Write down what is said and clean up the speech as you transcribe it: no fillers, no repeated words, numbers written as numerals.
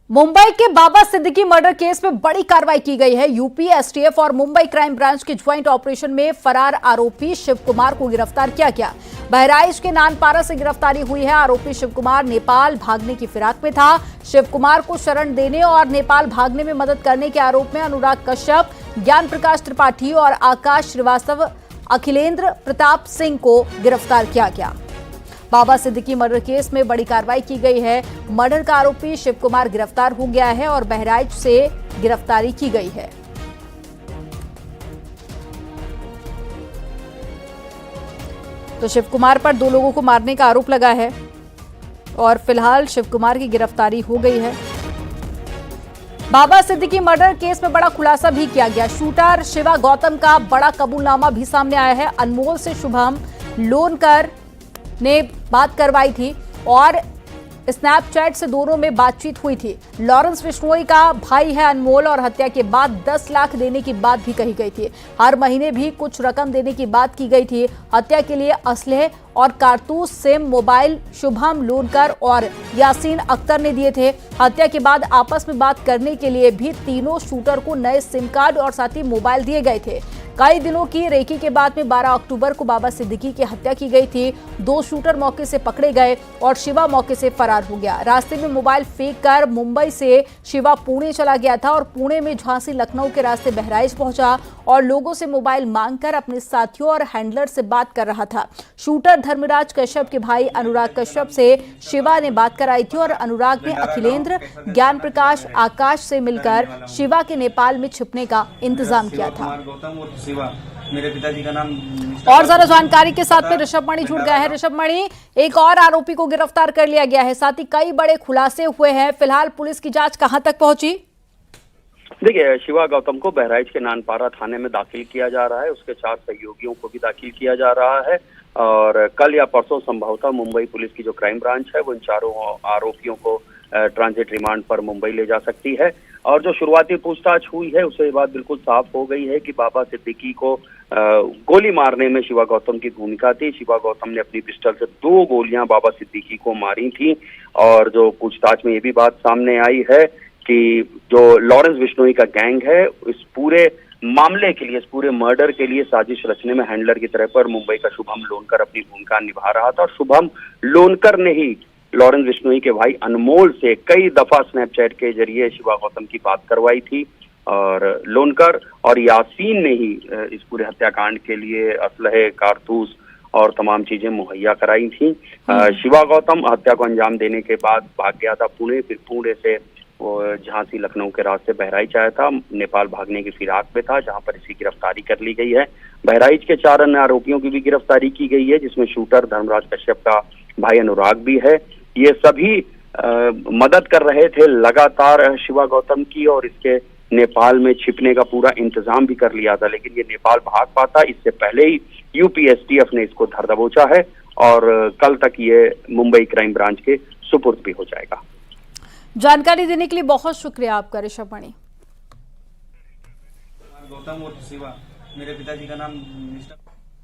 मुंबई के बाबा Siddiqui murder case में बड़ी कार्रवाई की गई है। यूपी एसटीएफ और मुंबई क्राइम ब्रांच के ज्वाइंट ऑपरेशन में फरार आरोपी शिव कुमार को गिरफ्तार किया गया। बहराइच के नानपारा से गिरफ्तारी हुई है। आरोपी शिव कुमार नेपाल भागने की फिराक में था। शिव कुमार को शरण देने और नेपाल भागने में मदद करने के आरोप में अनुराग कश्यप, ज्ञान प्रकाश त्रिपाठी और आकाश श्रीवास्तव, अखिलेंद्र प्रताप सिंह को गिरफ्तार किया गया। बाबा सिद्दीकी मर्डर केस में बड़ी कार्रवाई की गई है। मर्डर का आरोपी शिव कुमार गिरफ्तार हो गया है और बहराइच से गिरफ्तारी की गई है। तो शिव कुमार पर 2 लोगों को मारने का आरोप लगा है और फिलहाल शिव कुमार की गिरफ्तारी हो गई है। बाबा सिद्दीकी मर्डर केस में बड़ा खुलासा भी किया गया। शूटर शिवा गौतम का बड़ा कबूलनामा भी सामने आया है। अनमोल से शुभम लोनकर ने बात करवाई थी और स्नैपचैट से दोनों में बातचीत हुई थी। लॉरेंस बिश्नोई का भाई है अनमोल और हत्या के बाद 10 लाख देने की बात भी कही गई थी। हर महीने भी कुछ रकम देने की बात की गई थी। हत्या के लिए असलहे और कारतूस, सिम, मोबाइल शुभम लोनकर और यासीन अख्तर ने दिए थे। हत्या के बाद आपस में बात करने के लिए भी तीनों शूटर को नए सिम कार्ड और साथ ही मोबाइल दिए गए थे। कई दिनों की रेकी के बाद में 12 अक्टूबर को बाबा सिद्दीकी की हत्या की गई थी। 2 शूटर मौके से पकड़े गए और शिवा मौके से फरार हो गया। रास्ते में मोबाइल फेंक कर मुंबई से शिवा पुणे चला गया था और पुणे में झांसी लखनऊ के रास्ते बहराइच पहुंचा और लोगों से मोबाइल मांगकर अपने साथियों और हैंडलर से बात कर रहा था। शूटर धर्मराज कश्यप के भाई अनुराग कश्यप से शिवा ने बात कराई थी और अनुराग ने अखिलेंद्र, ज्ञान प्रकाश, आकाश से मिलकर शिवा के नेपाल में छिपने का इंतजाम किया था। मेरे पिताजी का नाम और ज्यादा जानकारी के साथ में ऋषभ मणि जुड़ गया है। ऋषभ मणि, एक और आरोपी को गिरफ्तार कर लिया गया है, साथ ही कई बड़े खुलासे हुए हैं। फिलहाल पुलिस की जांच कहां तक पहुंची? देखिए, शिवा गौतम को बहराइच के नानपारा थाने में दाखिल किया जा रहा है। उसके 4 सहयोगियों को भी दाखिल किया जा रहा है और कल या परसों संभवतः मुंबई पुलिस की जो क्राइम ब्रांच है वो इन चारों आरोपियों को ट्रांजिट रिमांड पर मुंबई ले जा सकती है। और जो शुरुआती पूछताछ हुई है उससे ये बात बिल्कुल साफ हो गई है कि बाबा सिद्दीकी को गोली मारने में शिवा गौतम की भूमिका थी। शिवा गौतम ने अपनी पिस्टल से 2 गोलियां बाबा सिद्दीकी को मारी थी। और जो पूछताछ में ये भी बात सामने आई है कि जो लॉरेंस बिश्नोई का गैंग है, इस पूरे मामले के लिए, इस पूरे मर्डर के लिए साजिश रचने में हैंडलर की तरह पर मुंबई का शुभम लोनकर अपनी भूमिका निभा रहा था। और शुभम लोनकर ने ही लॉरेंस बिश्नोई के भाई अनमोल से कई दफा स्नैपचैट के जरिए शिवा गौतम की बात करवाई थी और लोनकर और यासीन ने ही इस पूरे हत्याकांड के लिए असलहे, कारतूस और तमाम चीजें मुहैया कराई थी। शिवा गौतम हत्या को अंजाम देने के बाद भाग गया था पुणे, फिर पुणे से वो झांसी लखनऊ के रास्ते बहराइच आया था। नेपाल भागने की फिराक में था, जहां पर इसकी गिरफ्तारी कर ली गई है। बहराइच के 4 अन्य आरोपियों की भी गिरफ्तारी की गई है, जिसमें शूटर धर्मराज कश्यप का भाई अनुराग भी है। ये सभी मदद कर रहे थे लगातार शिवा गौतम की और इसके नेपाल में छिपने का पूरा इंतजाम भी कर लिया था, लेकिन ये नेपाल भाग पाता इससे पहले ही यूपी एसटीएफ ने इसको धर दबोचा है और कल तक ये मुंबई क्राइम ब्रांच के सुपुर्द भी हो जाएगा। जानकारी देने के लिए बहुत शुक्रिया आपका ऋषभ मणि। गौतम और शिवा, मेरे पिताजी का नाम मिस्टर